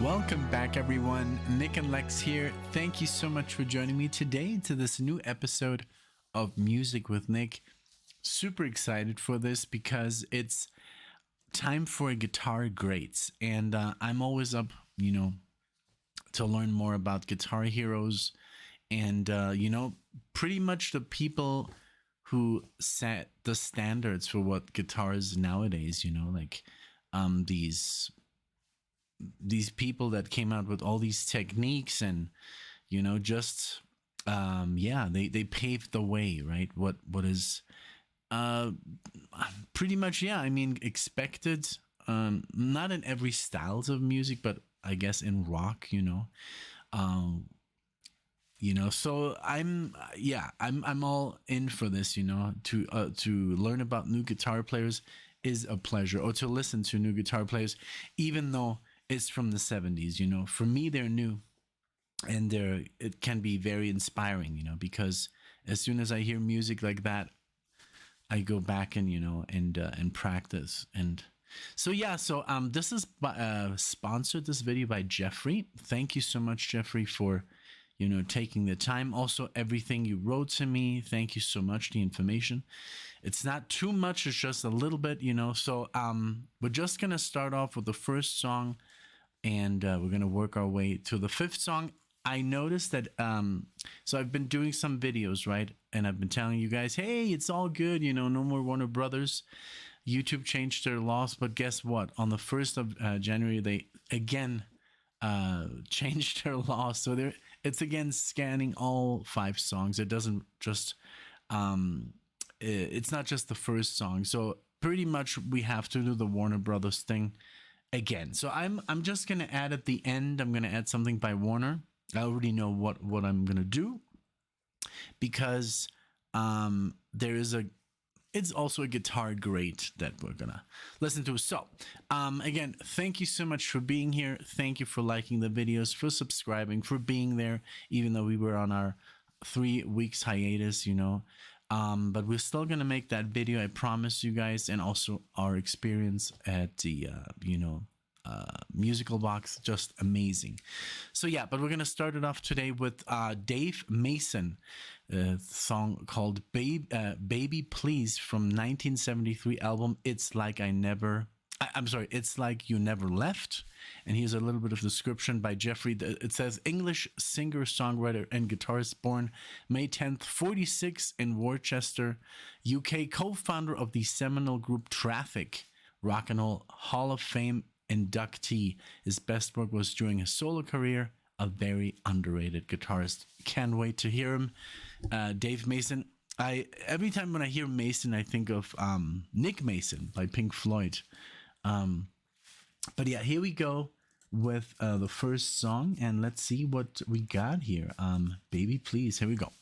Welcome back, everyone. Nick and Lex here. Thank you so much for joining me today to this new episode of Music with Nick. Super excited for this because it's time for a guitar greats, and I'm always up, to learn more about guitar heroes and pretty much the people who set the standards for what guitar is nowadays. Like these people that came out with all these techniques and just they paved the way, right? What is uh pretty much, I mean, expected, not in every styles of music, but I guess in rock, um so I'm all in for this, to learn about new guitar players is a pleasure, or to listen to new guitar players, even though it's from the 70s. For me, they're new, and it can be very inspiring, because as soon as I hear music like that, I go back and and practice. And this is sponsored, this video, by Jeffrey. Thank you so much, Jeffrey, for taking the time. Also, everything you wrote to me, thank you so much. The information, it's not too much, it's just a little bit, so we're just gonna start off with the first song, and we're gonna work our way to the fifth song. I noticed that so I've been doing some videos, right? And I've been telling you guys, hey, it's all good, no more Warner Brothers. YouTube changed their laws, but guess what? On the 1st of January, they again changed their laws. So it's again scanning all 5 songs. It doesn't just it's not just the first song. So pretty much we have to do the Warner Brothers thing again. So I'm just gonna add at the end, I'm gonna add something by Warner. I already know what I'm gonna do, because it's also a guitar great that we're gonna listen to. So again, thank you so much for being here. Thank you for liking the videos, for subscribing, for being there, even though we were on our 3 weeks hiatus, but we're still gonna make that video, I promise you guys. And also our experience at the musical box, just amazing. So but we're gonna start it off today with Dave Mason, a song called Baby Please, from 1973 album It's Like It's Like You Never Left. And here's a little bit of description by Jeffrey. It says, English singer, songwriter, and guitarist, born May 10th, 46, in Worcester, UK, co-founder of the seminal group Traffic, Rock and Roll Hall of Fame inductee. His best work was during his solo career. A very underrated guitarist. Can't wait to hear him. Dave Mason. Every time when I hear Mason, I think of Nick Mason by Pink Floyd. But here we go with the first song, and let's see what we got here. Baby Please. Here we go.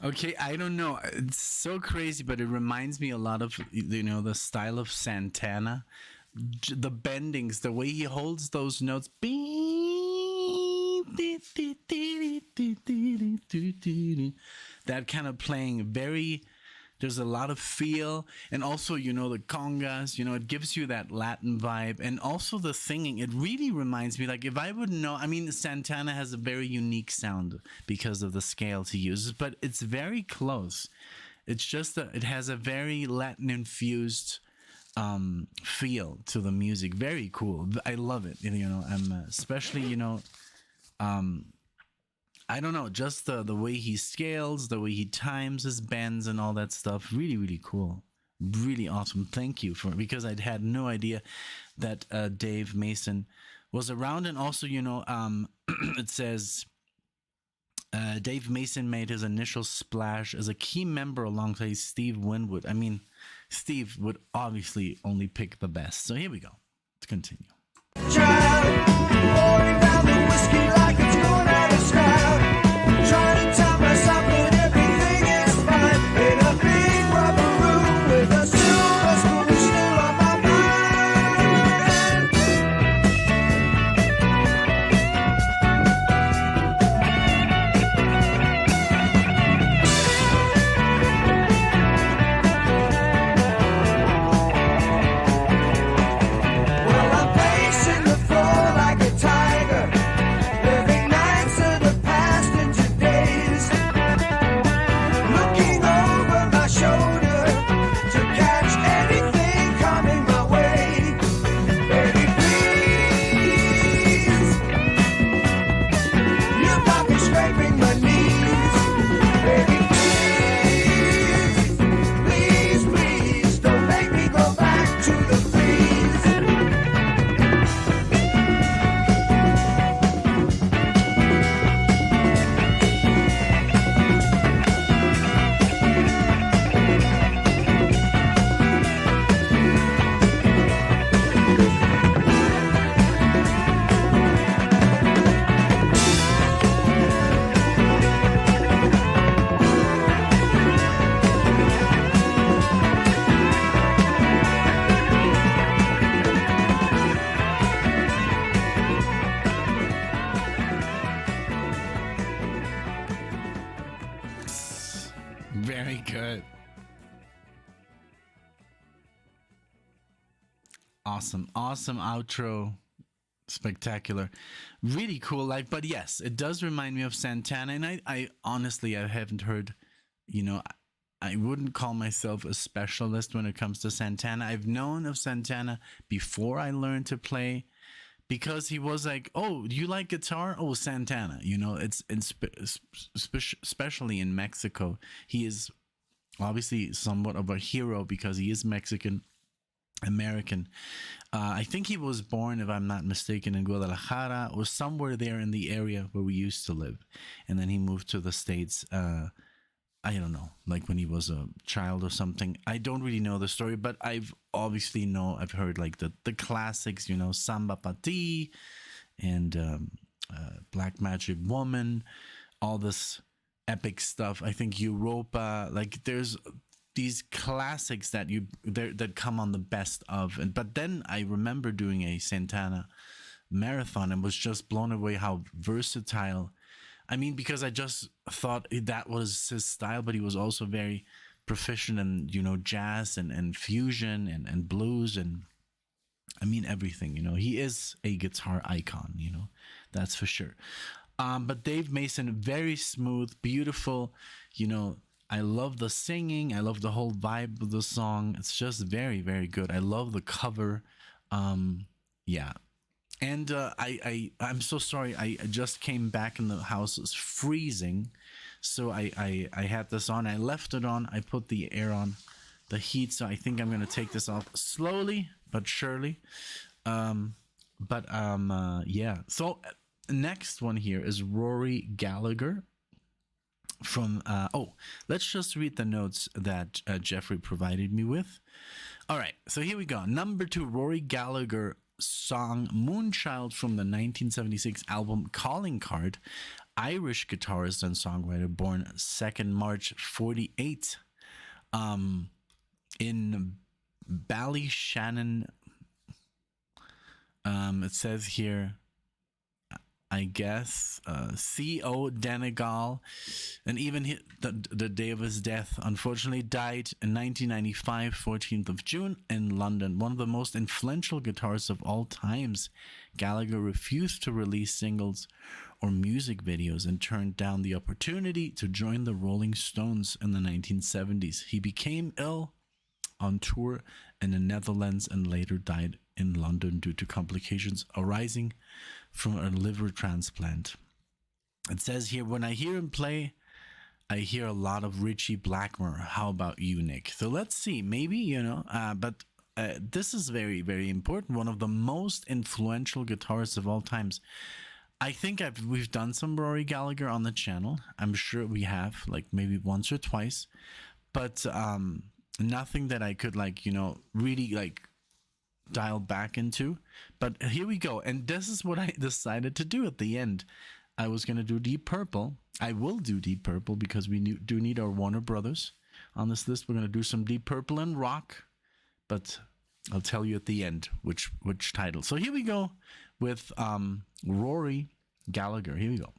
Okay, I don't know. It's so crazy, but it reminds me a lot of, the style of Santana. The bendings, the way he holds those notes. Beep, That kind of playing very, there's a lot of feel, and also, the congas, it gives you that Latin vibe, and also the singing. It really reminds me, like, if I would know, I mean, Santana has a very unique sound because of the scales he uses, but it's very close. It's just that it has a very Latin infused feel to the music. Very cool. I love it. I'm especially, I don't know, just the way he scales, the way he times his bends and all that stuff. Really, really cool. Really awesome. Thank you because I'd had no idea that Dave Mason was around. And also, it says Dave Mason made his initial splash as a key member alongside Steve Winwood. I mean, Steve would obviously only pick the best. So here we go. Let's continue. Child, pouring down the whiskey like it's going out of style. Trying to tell myself that everything is fine in a big rubber room with a silver spoon still on my Awesome outro. Spectacular. Really cool. But yes, it does remind me of Santana. And I honestly, I haven't heard, I wouldn't call myself a specialist when it comes to Santana. I've known of Santana before I learned to play because he was like, oh, do you like guitar? Oh, Santana. It's especially in Mexico. He is obviously somewhat of a hero because he is Mexican American. I think he was born, if I'm not mistaken, in Guadalajara or somewhere there in the area where we used to live. And then he moved to the States. I don't know, like when he was a child or something. I don't really know the story, but I've heard like the classics, Samba Pati and Black Magic Woman, all this epic stuff. I think Europa, like there's these classics that come on the best of. But then I remember doing a Santana marathon and was just blown away how versatile. I mean, because I just thought that was his style, but he was also very proficient in, jazz and fusion and blues and I mean everything. He is a guitar icon, that's for sure. But Dave Mason, very smooth, beautiful, I love the singing. I love the whole vibe of the song. It's just very, very good. I love the cover. Yeah. And I'm so sorry. I just came back in the house. It's freezing. So I had this on. I left it on. I put the air on, the heat. So I think I'm going to take this off slowly but surely. Yeah. So next one here is Rory Gallagher. From let's just read the notes that Jeffrey provided me with. All right, so here we go. Number 2, Rory Gallagher song Moonchild from the 1976 album Calling Card. Irish guitarist and songwriter, born 2nd March 48 in Ballyshannon. It says here I guess. C.O. Denegal, and even the day of his death, unfortunately, died in 1995, 14th of June, in London. One of the most influential guitarists of all times, Gallagher refused to release singles or music videos and turned down the opportunity to join the Rolling Stones in the 1970s. He became ill on tour in the Netherlands and later died in London due to complications arising from a liver transplant. It says here, when I hear him play, I hear a lot of Richie Blackmore. How about you, Nick? So let's see, maybe, but this is very, very important. One of the most influential guitarists of all times. I think we've done some Rory Gallagher on the channel. I'm sure we have, like maybe once or twice, but nothing that I could really dial back into. But here we go, and this is what I decided to do at the end. I was gonna do Deep Purple. I will do Deep Purple because we do need our Warner Brothers on this list. We're gonna do some Deep Purple and rock, but I'll tell you at the end which title. So here we go with Rory Gallagher. Here we go.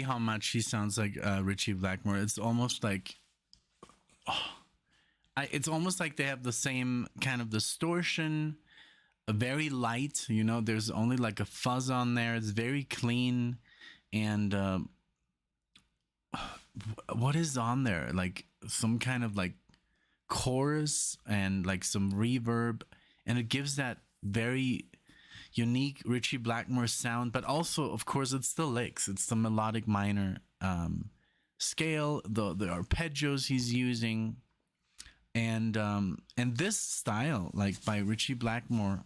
How much he sounds like Richie Blackmore. It's almost like it's almost like they have the same kind of distortion, very light, there's only like a fuzz on there. It's very clean. And what is on there? Like some kind of like chorus and like some reverb, and it gives that very unique Richie Blackmore sound. But also, of course, it's the licks, it's the melodic minor scale, the arpeggios he's using, and this style, like by Richie Blackmore,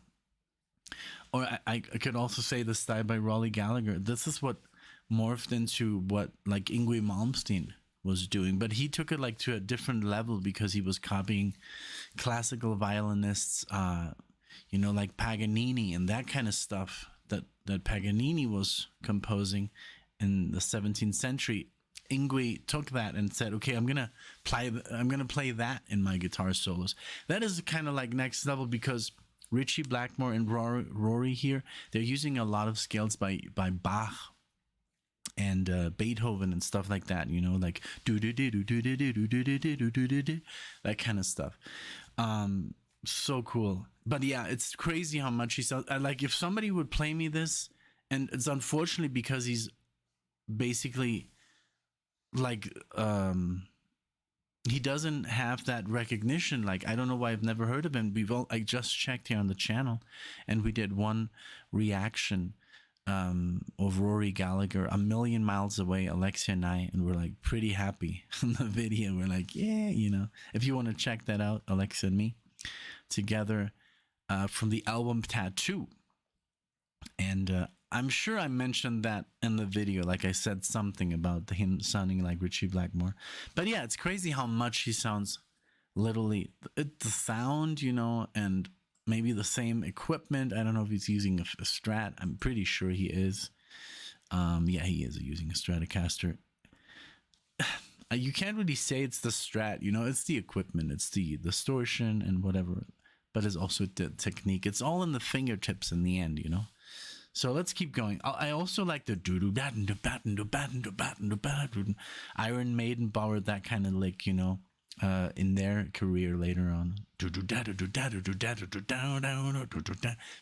or I could also say the style by Rory Gallagher. This is what morphed into what like Yngwie Malmsteen was doing, but he took it like to a different level because he was copying classical violinists. you know, like Paganini and that kind of stuff that Paganini was composing in the 17th century. Yngwie took that and said, "Okay, I'm gonna play that in my guitar solos." That is kind of like next level, because Ritchie Blackmore and Rory here, they're using a lot of scales by Bach and Beethoven and stuff like that. You know, like do do do do do do do do do do do do do, that kind of stuff. So cool. But yeah, it's crazy how much he sounds. Like if somebody would play me this, and it's unfortunately because he's basically like he doesn't have that recognition. Like I don't know why I've never heard of him. I just checked here on the channel, and we did one reaction of Rory Gallagher a million miles away, Alexia and I, and we're like pretty happy in the video. We're like, yeah, you know, if you want to check that out, Alexia and me together from the album Tattoo. And I'm sure I mentioned that in the video, like I said something about him sounding like Ritchie Blackmore. But yeah, it's crazy how much he sounds, literally the sound, you know, and maybe the same equipment. I don't know if he's using a Strat. I'm pretty sure he is. Yeah, he is using a Stratocaster. You can't really say it's the Strat, you know, it's the equipment, it's the distortion and whatever, but it's also the technique. It's all in the fingertips in the end, you know. So let's keep going. I also like the Iron Maiden borrowed that kind of lick, you know, in their career later on.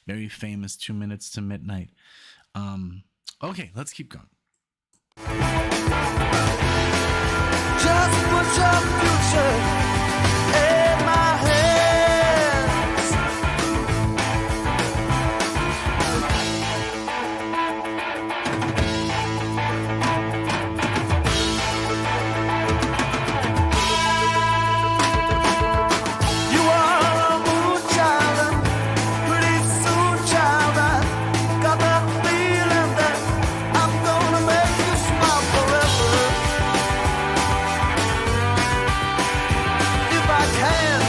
Very famous 2 minutes to midnight. Okay, let's keep going. Just put your future in my hands. You are a moonchild, and pretty soon, child, I got that feeling that I'm gonna make you smile forever. If I can,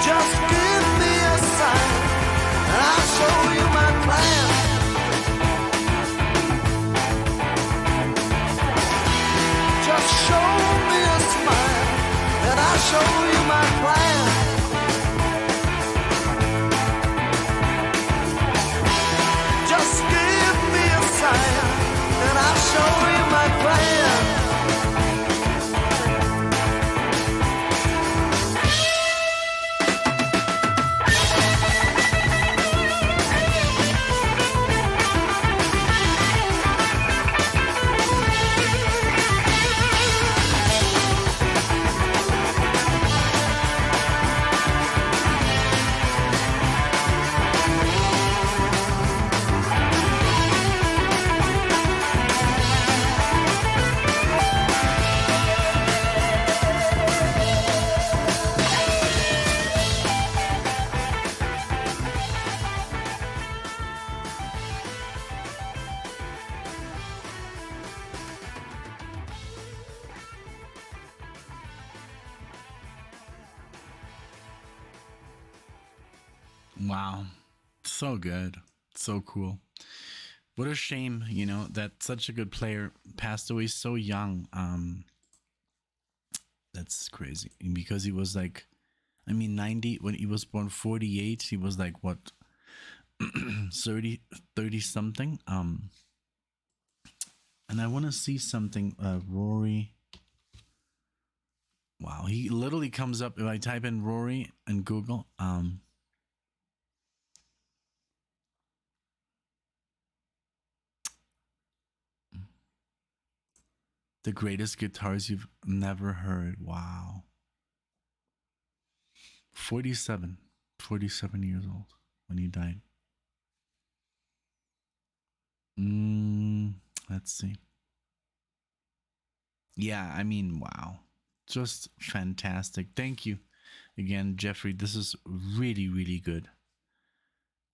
just give me a sign, and I'll show you my plan. Just show me a smile, and I'll show you my plan. Just give me a sign, and I'll show you my plan. Wow. So good. So cool. What a shame, you know, that such a good player passed away so young. That's crazy. Because he was like, I mean, 90, when he was born 48, he was like, what, 30 something. And I want to see something, Rory. Wow, he literally comes up, if I type in Rory in Google, the greatest guitars you've never heard. Wow. 47 years old when he died. Let's see. Yeah, I mean, wow. Just fantastic. Thank you again, Jeffrey. This is really, really good.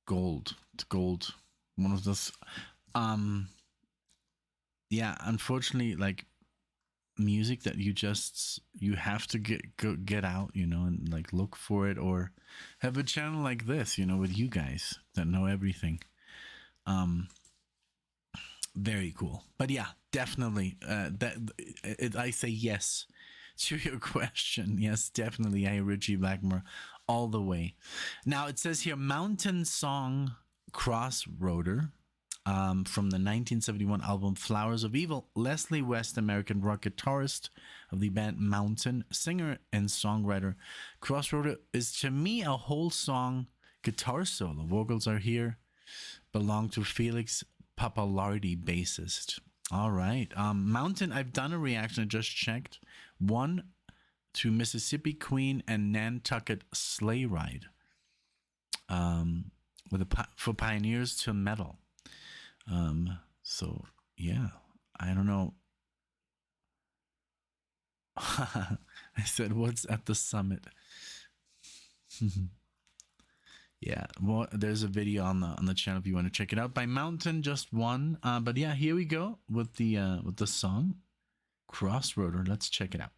Gold. It's gold. One of those. Yeah, unfortunately, like music that you have to get out, and like look for it, or have a channel like this, with you guys that know everything. Very cool. But yeah, definitely. I say yes to your question. Yes, definitely. I Richie Blackmore all the way. Now it says here, Mountain Song Crossroader. From the 1971 album Flowers of Evil, Leslie West, American rock guitarist of the band Mountain, singer and songwriter. Crossroader is to me a whole song guitar solo. Vocals are here, belong to Felix Papalardi, bassist. All right. Mountain, I've done a reaction, I just checked. One to Mississippi Queen and Nantucket Sleigh Ride. For Pioneers to Metal. So yeah, I don't know. I said, what's at the summit? Yeah, well, there's a video on the channel if you want to check it out by Mountain, just one. But yeah, here we go with the song Crossroader. Let's check it out.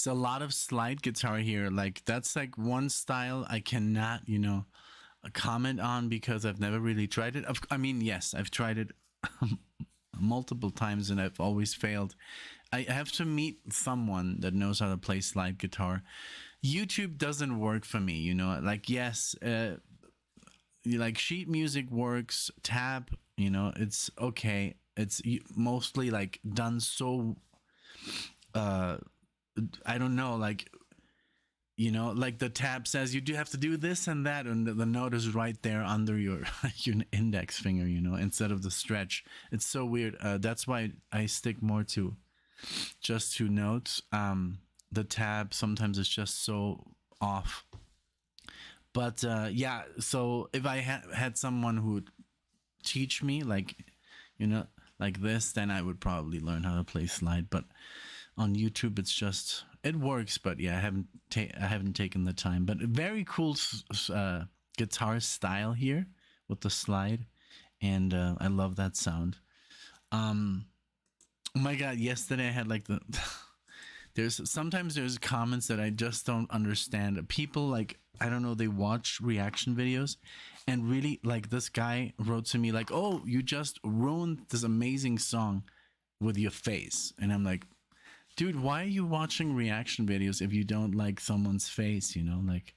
A lot of slide guitar here. Like that's like one style I cannot, comment on because I've never really tried it. I mean, yes, I've tried it multiple times and I've always failed. I have to meet someone that knows how to play slide guitar. YouTube doesn't work for me, like, yes, like sheet music works, tab, it's okay. It's mostly like done so, I don't know, like, like the tab says you do have to do this and that, and the note is right there under your index finger, instead of the stretch. It's so weird. That's why I stick more to just two notes. The tab sometimes is just so off. But yeah, so if I had someone who would teach me, like, like this, then I would probably learn how to play slide. But on YouTube, it works, but yeah, I haven't taken the time. But a very cool guitar style here with the slide, and I love that sound. Oh my god! Yesterday I had like sometimes there's comments that I just don't understand. People, like, I don't know, they watch reaction videos, and really, like, this guy wrote to me like, "Oh, you just ruined this amazing song with your face," and I'm like, dude, why are you watching reaction videos if you don't like someone's face, like,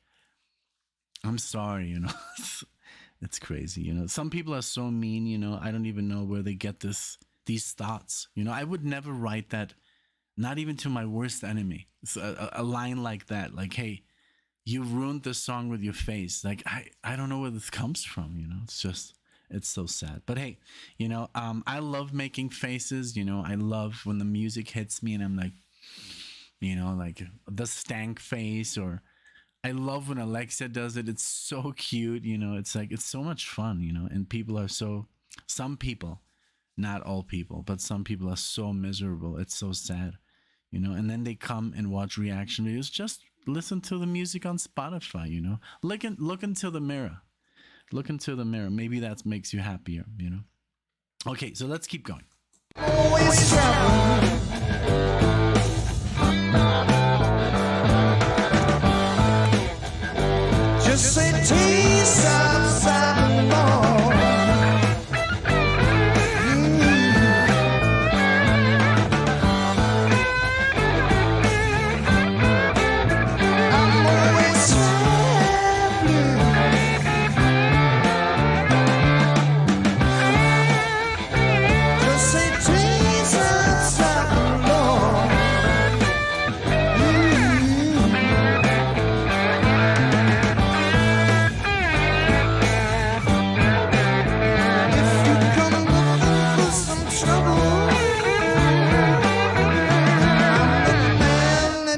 I'm sorry, it's crazy, Some people are so mean, I don't even know where they get these thoughts, I would never write that, not even to my worst enemy. It's a line like that, like, hey, you ruined the song with your face. Like, I don't know where this comes from, it's so sad. But hey, I love making faces, I love when the music hits me and I'm like, like the stank face, or I love when Alexa does it. It's so cute, it's like, it's so much fun, and some people, not all people, but some people are so miserable. It's so sad, and then they come and watch reaction videos. Just listen to the music on Spotify, look into the mirror. Look into the mirror. Maybe that makes you happier, Okay, so let's keep going. Always travel.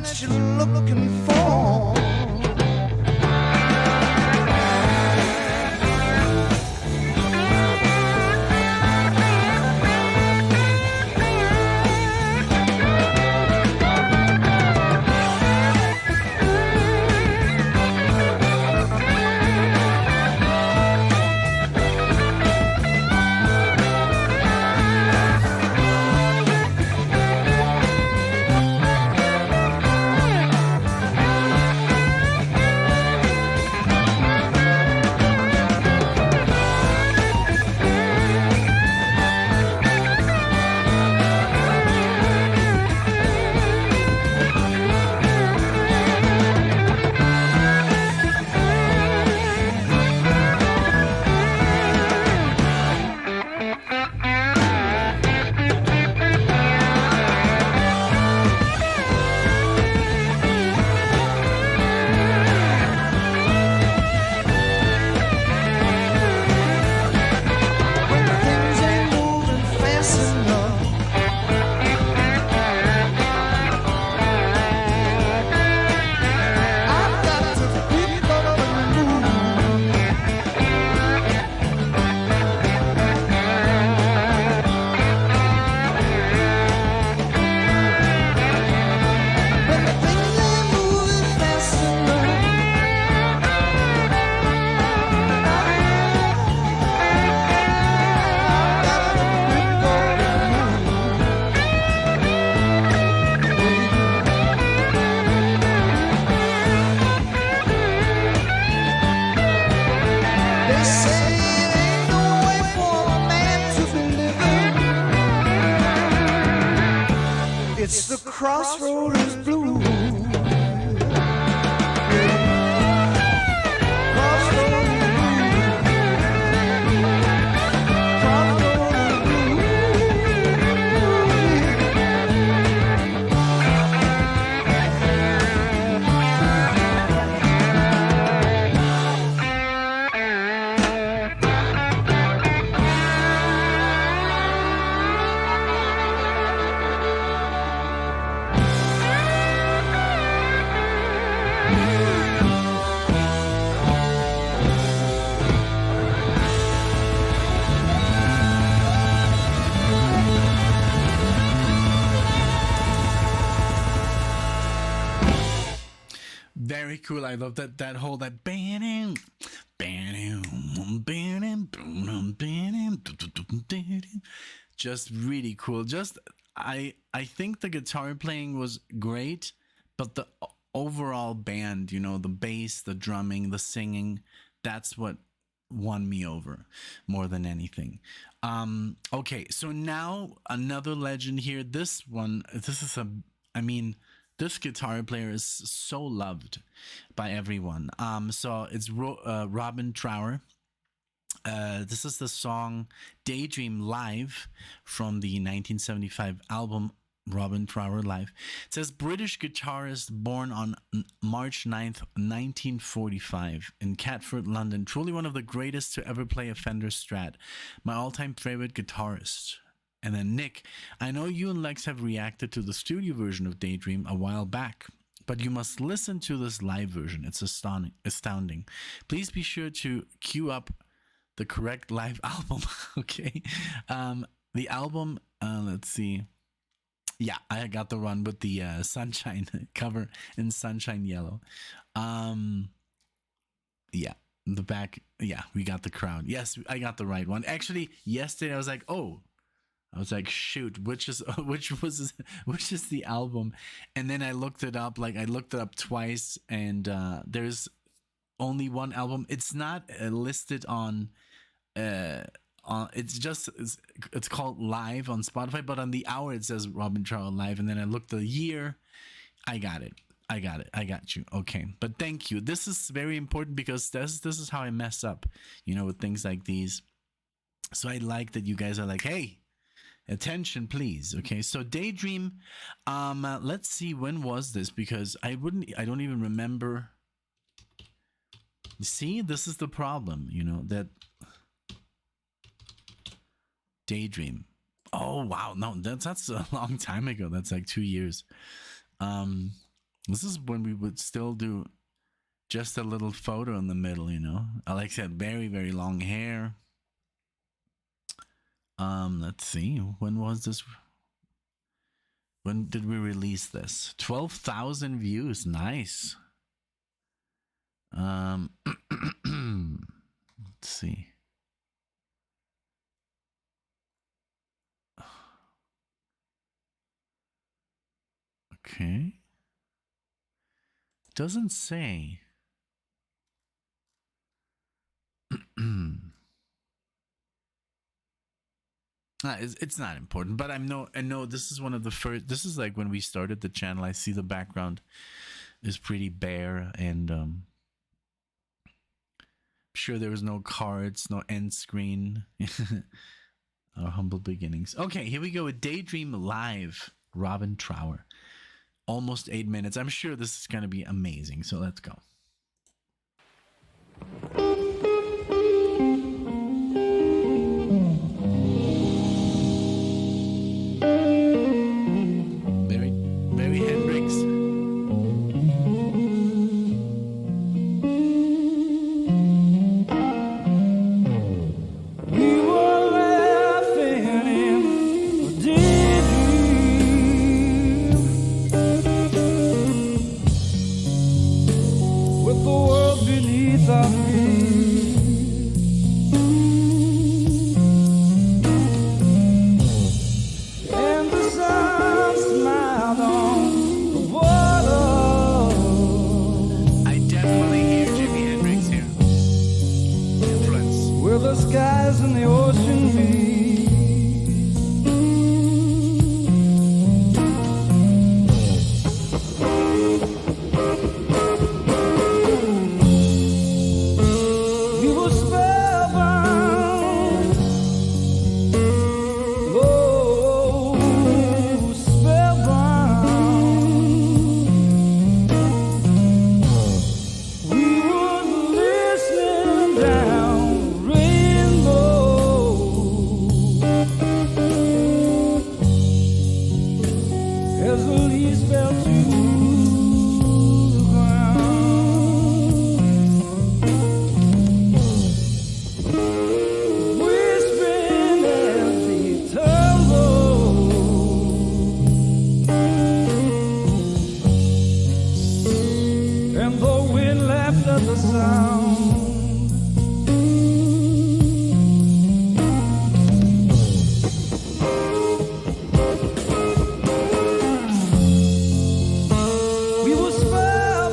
that you're looking for. It's the Crossroader's blue. Very cool. I love that whole that just really cool. Just I think the guitar playing was great, but the overall band, you know, the bass, the drumming, the singing, that's what won me over more than anything. Okay, so now another legend here. This is a, I mean, this guitar player is so loved by everyone. So it's Robin Trower. This is the song Daydream Live from the 1975 album Robin Trower Live. It says British guitarist born on March 9th, 1945 in Catford, London. Truly one of the greatest to ever play a Fender Strat. My all-time favorite guitarist. And then Nick, I know you and Lex have reacted to the studio version of Daydream a while back, but you must listen to this live version. It's astounding. Please be sure to queue up the correct live album. Okay. The album, let's see. Yeah, I got the one with the sunshine cover in sunshine yellow. Yeah, the back. Yeah, we got the crowd. Yes, I got the right one. Actually, yesterday I was like, shoot, which is the album? And then I looked it up. Like I looked it up twice, and there's only one album. It's not listed on. It's called Live on Spotify, but on the hour it says Robin Trower Live, and then I looked the year. I got it. I got you. Okay, but thank you. This is very important because this is how I mess up, you know, with things like these. So I like that you guys are like, hey, attention, please. Okay, so Daydream. Let's see, when was this? Because I don't even remember. See, this is the problem, you know, that Daydream. Oh wow, no, that's a long time ago. That's like 2 years. This is when we would still do just a little photo in the middle, you know. Alex had very, very long hair. Let's see. When was this? When did we release this? 12,000 views. Nice. Let's see. Okay. Doesn't say. It's not important, but I know this is one of the first. This is like when we started the channel. I see the background is pretty bare, and sure there was no cards, no end screen. Our humble beginnings. Okay, here we go with Daydream Live, Robin Trower. Almost 8 minutes. I'm sure this is going to be amazing, so let's go. Very Hendrix. We were laughing in a daydream, with the world beneath our feet. And the sun smiled on the water. I definitely hear Jimi Hendrix here. Influence. Where the skies and the ocean meet. We were spellbound. Oh, spellbound. We were listening down the rainbow as the leaves fell to the ground, whispering as they tumbled, and the wind laughed at the sound. We were spellbound.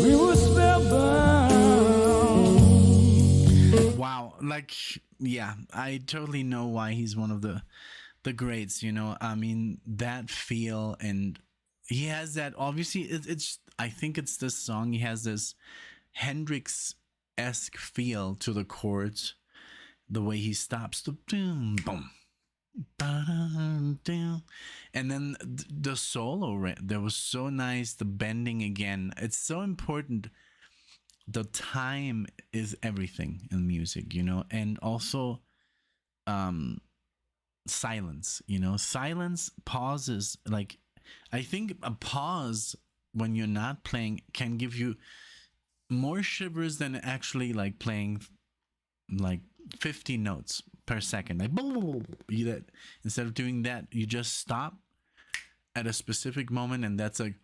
We were spellbound. Wow, like yeah, I totally know why he's one of the greats, you know. I mean, that feel, and he has that obviously it's I think it's this song, he has this Hendrix-esque feel to the chords, the way he stops the boom boom, ba-dum, and then the solo that was so nice, the bending again. It's so important. The time is everything in music, you know, and also silence, you know, silence, pauses. Like, I think a pause when you're not playing can give you more shivers than actually like playing like 50 notes per second. Like, you that instead of doing that, you just stop at a specific moment, and that's like,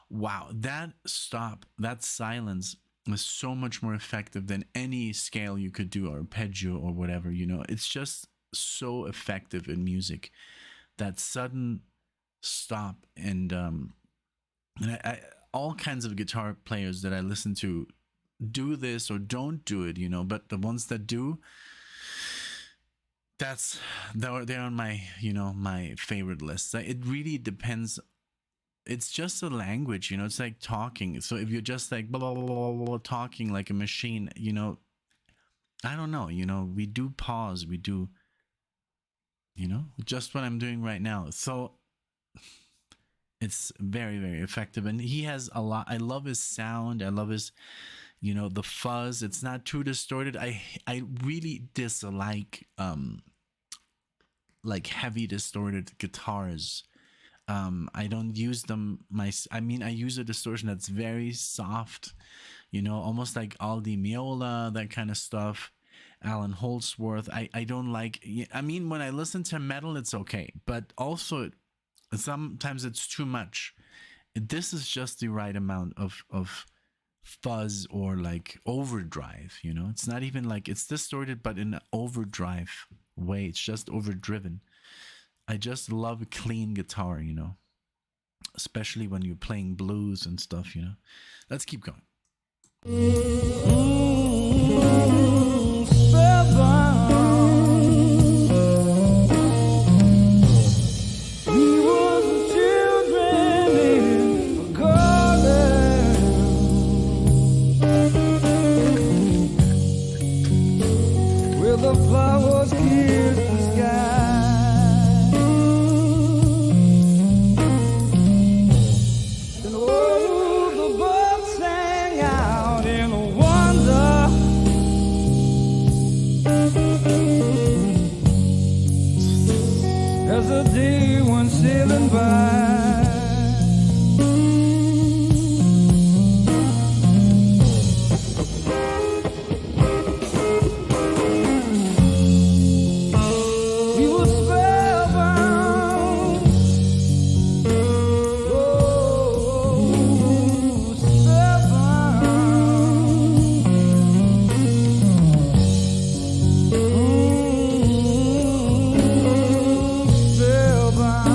wow, that stop, that silence is so much more effective than any scale you could do, or arpeggio or whatever, you know. It's just so effective in music. That sudden stop, and all kinds of guitar players that I listen to do this or don't do it, but the ones that do, they're on my my favorite list. It really depends. It's just a language, it's like talking. So if you're just like blah, blah, blah, blah, blah, talking like a machine, I don't know, we do pause, we do, just what I'm doing right now. So it's very, very effective. And he has a lot. I love his sound. I love his, the fuzz. It's not too distorted. I really dislike like heavy distorted guitars. I don't use them. I use a distortion that's very soft, almost like Aldi Meola, that kind of stuff. Alan Holdsworth. I don't like. When I listen to metal, it's okay, but also sometimes it's too much. This is just the right amount of fuzz or like overdrive. It's not even like it's distorted, but in an overdrive way. It's just overdriven. I just love clean guitar, especially when you're playing blues and stuff. Let's keep going. The flowers kiss the sky, and oh, the birds sang out in wonder as the day went sailing by. Spellbound.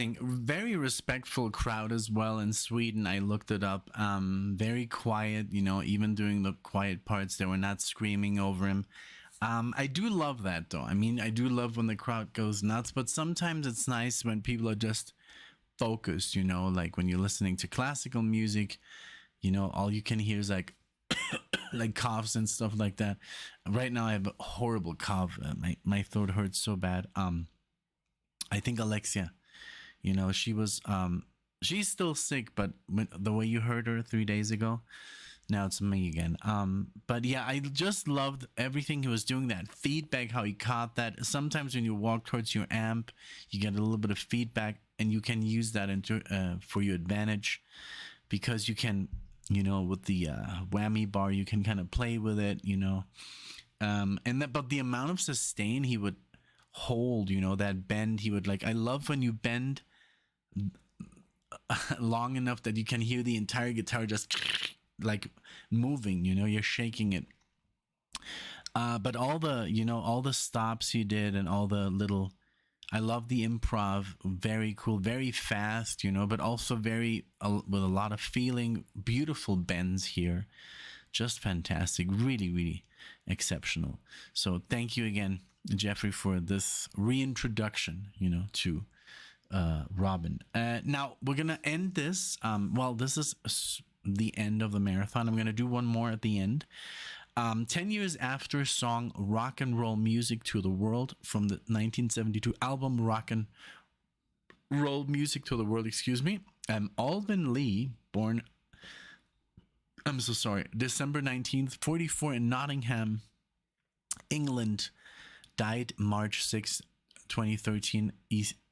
amazing. Very respectful crowd as well in Sweden. I looked it up. Very quiet, you know, even during the quiet parts, they were not screaming over him. I do love that though. I mean, I do love when the crowd goes nuts, but sometimes it's nice when people are just focused, you know, like when you're listening to classical music, you know, all you can hear is like like coughs and stuff like that. Right now I have a horrible cough. My throat hurts so bad. I think Alexia, you know, she's still sick, but the way you heard her 3 days ago, now it's me again. But yeah, I just loved everything he was doing, that feedback, how he caught that. Sometimes when you walk towards your amp, you get a little bit of feedback, and you can use that into for your advantage, because you can, you know, with the whammy bar, you can kind of play with it, you know. But the amount of sustain he would hold, you know, that bend, he would like. I love when you bend long enough that you can hear the entire guitar just like moving, you know, you're shaking it. But all the, you know, all the stops he did and all the little, I love the improv. Very cool, very fast, you know, but also very with a lot of feeling. Beautiful bends here, just fantastic. Really, really exceptional. So thank you again, Jeffrey, for this reintroduction, you know, to Robin. Now we're gonna end this. Well, this is the end of the marathon. I'm gonna do one more at the end. 10 years after song Rock and Roll Music to the World from the 1972 album Rock and Roll Music to the World, excuse me. Alvin Lee, born, I'm so sorry, December 19th, 44 in Nottingham, England, died March 6th, 2013,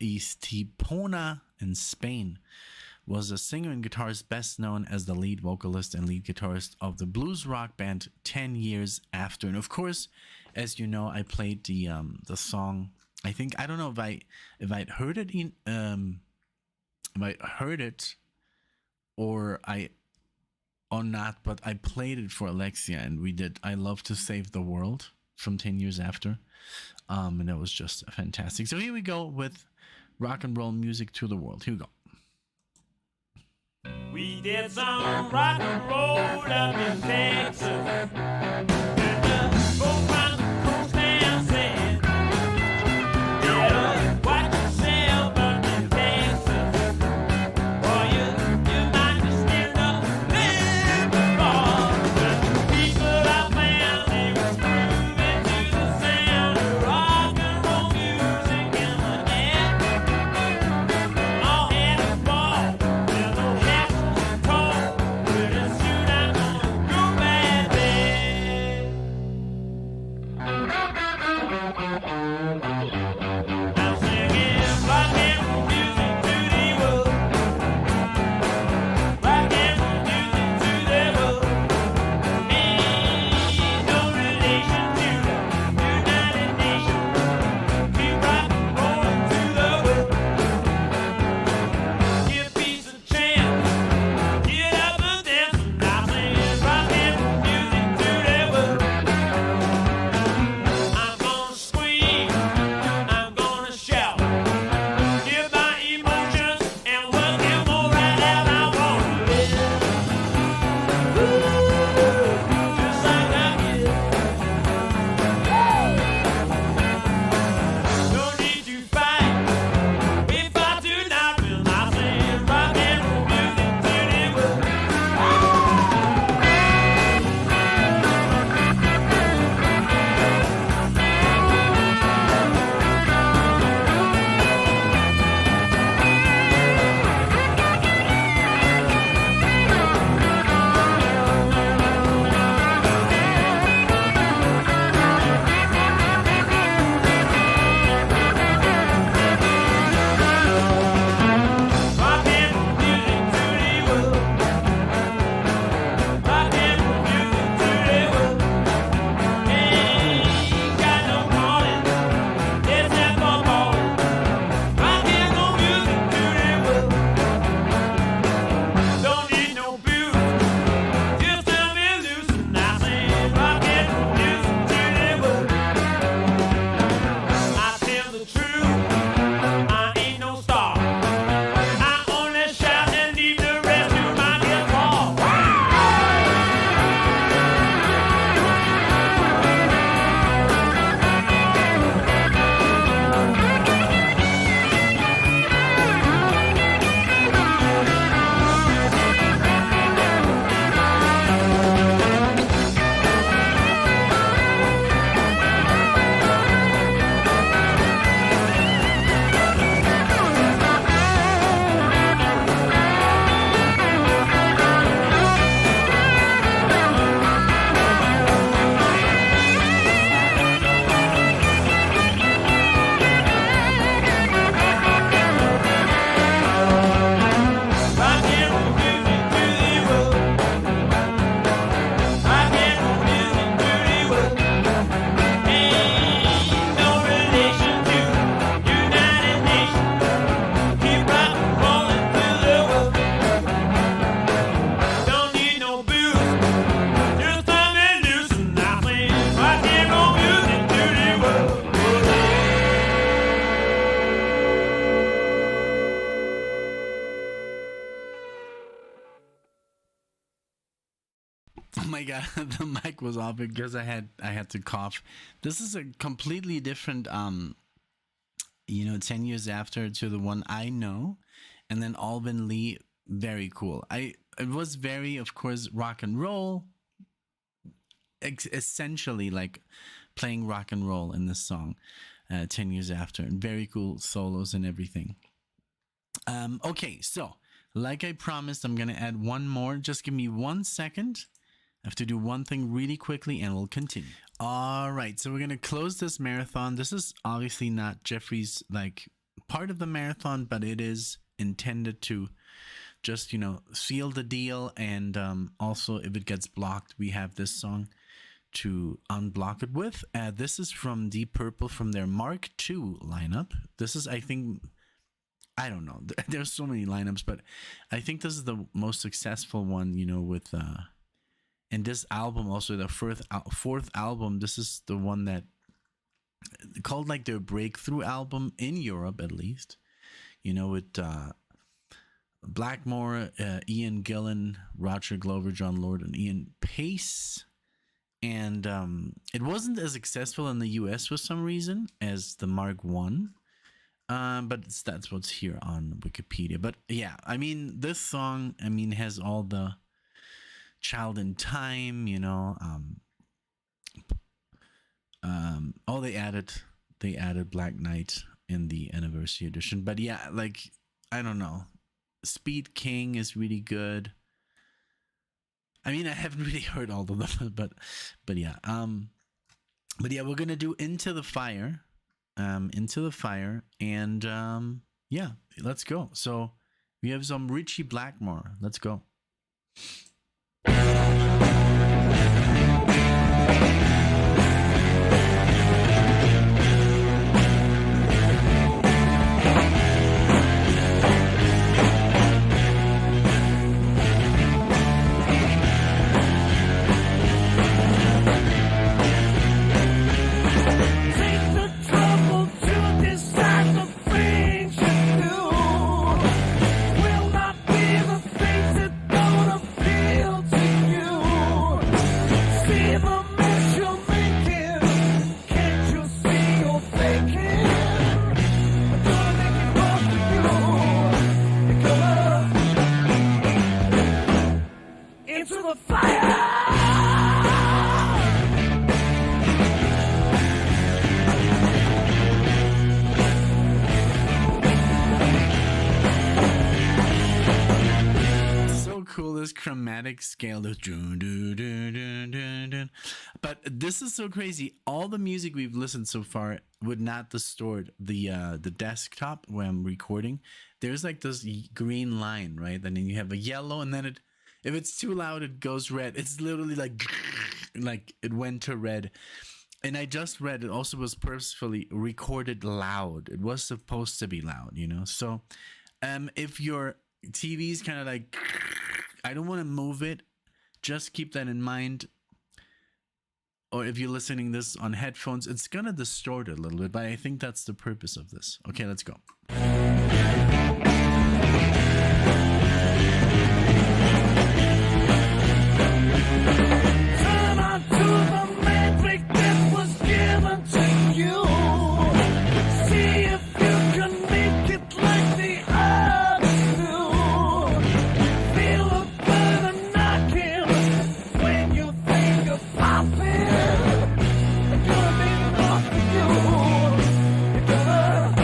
Estepona in Spain. Was a singer and guitarist best known as the lead vocalist and lead guitarist of the blues rock band 10 years after. And of course, as you know, I played the song. I think, I don't know if I'd heard it in if I heard it or not, but I played it for Alexia, and we did I Love to Save the World from 10 years after. And it was just fantastic. So here we go with Rock and Roll Music to the World. Here we go. We did some rock and roll up in Texas. And the folk round the coast down said, yeah, watch yourself up in Texas, or you might just end up living wrong. But the people I found, they was grooving to the sound of rock and roll music in the net. All had a ball, and no half cold. Pretty soon I'm gonna go bad, bad. Oh my god, the mic was off because I had to cough. This is a completely different 10 years after to the one I know. And then Alvin Lee, very cool. It was very, of course, rock and roll. Essentially like playing rock and roll in this song 10 years after, and very cool solos and everything. Okay, so like I promised, I'm gonna add one more. Just give me 1 second. I have to do one thing really quickly and we'll continue. All right, so we're gonna close this marathon. This is obviously not Jeffrey's like part of the marathon, but it is intended to just seal the deal. And also, if it gets blocked, we have this song to unblock it with. This is from Deep Purple, from their Mark II lineup. This is, I think, I don't know, there's so many lineups, but I think this is the most successful one, with and this album, also the fourth album, this is the one that called like their breakthrough album in Europe, at least, with Blackmore, Ian Gillan, Roger Glover, John Lord, and Ian Pace. And it wasn't as successful in the US for some reason as the Mark I. But that's what's here on Wikipedia. But yeah, I mean, this song, has all the Child in Time, oh, they added Black Knight in the anniversary edition. But yeah, like, I don't know. Speed King is really good. I haven't really heard all of them, but yeah. But yeah, we're gonna do Into the Fire. And yeah, let's go. So we have some Richie Blackmore. Let's go. Chromatic scale, but this is so crazy. All the music we've listened so far would not distort the desktop where I'm recording. There's like this green line, right? And then you have a yellow, and then if it's too loud, it goes red. It's literally like it went to red. And I just read it also was purposefully recorded loud. It was supposed to be loud, So if your TV's kind of like, I don't want to move it. Just keep that in mind. Or if you're listening this on headphones, it's going to distort it a little bit, but I think that's the purpose of this. Okay, let's go. Turn on to the magic that was given to you. See if you can make it like the others do. Feel a burden knocking when you think of popping. It's gonna be enough for you. It's gonna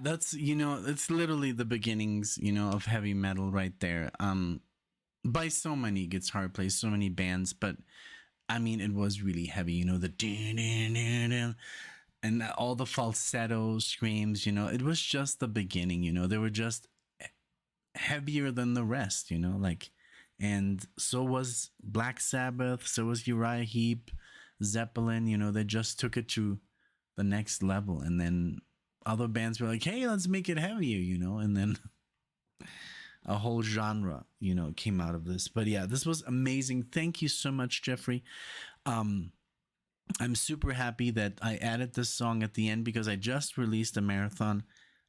that's, it's literally the beginnings, of heavy metal right there. By so many guitar players, so many bands, but I mean, it was really heavy, the dun, dun, dun, dun, and all the falsetto screams, it was just the beginning, they were just heavier than the rest, like, and so was Black Sabbath, so was Uriah Heep, Zeppelin, they just took it to the next level. And then other bands were like, hey, let's make it heavier, and then a whole genre, came out of this. But yeah, this was amazing. Thank you so much, Jeffrey. I'm super happy that I added this song at the end because I just released a marathon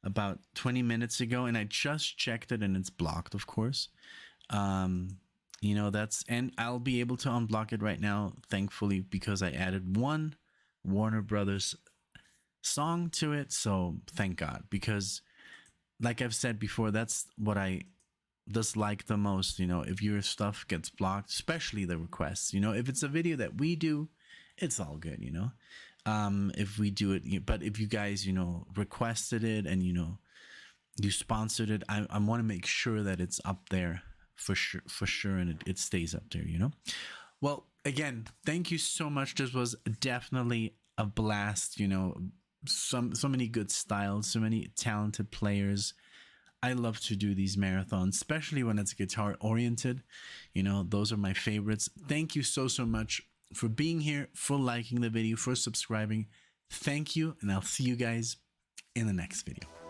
about 20 minutes ago and I just checked it and it's blocked, of course. And I'll be able to unblock it right now, thankfully, because I added one Warner Brothers song to it. So thank God, because like I've said before, that's what I dislike the most, if your stuff gets blocked, especially the requests, if it's a video that we do, it's all good, if we do it, but if you guys, requested it and, you sponsored it, I want to make sure that it's up there for sure. And it stays up there, Well, again, thank you so much. This was definitely a blast, so many good styles, so many talented players. I love to do these marathons, especially when it's guitar oriented. Those are my favorites. Thank you so much for being here, for liking the video, for subscribing. Thank you, and I'll see you guys in the next video.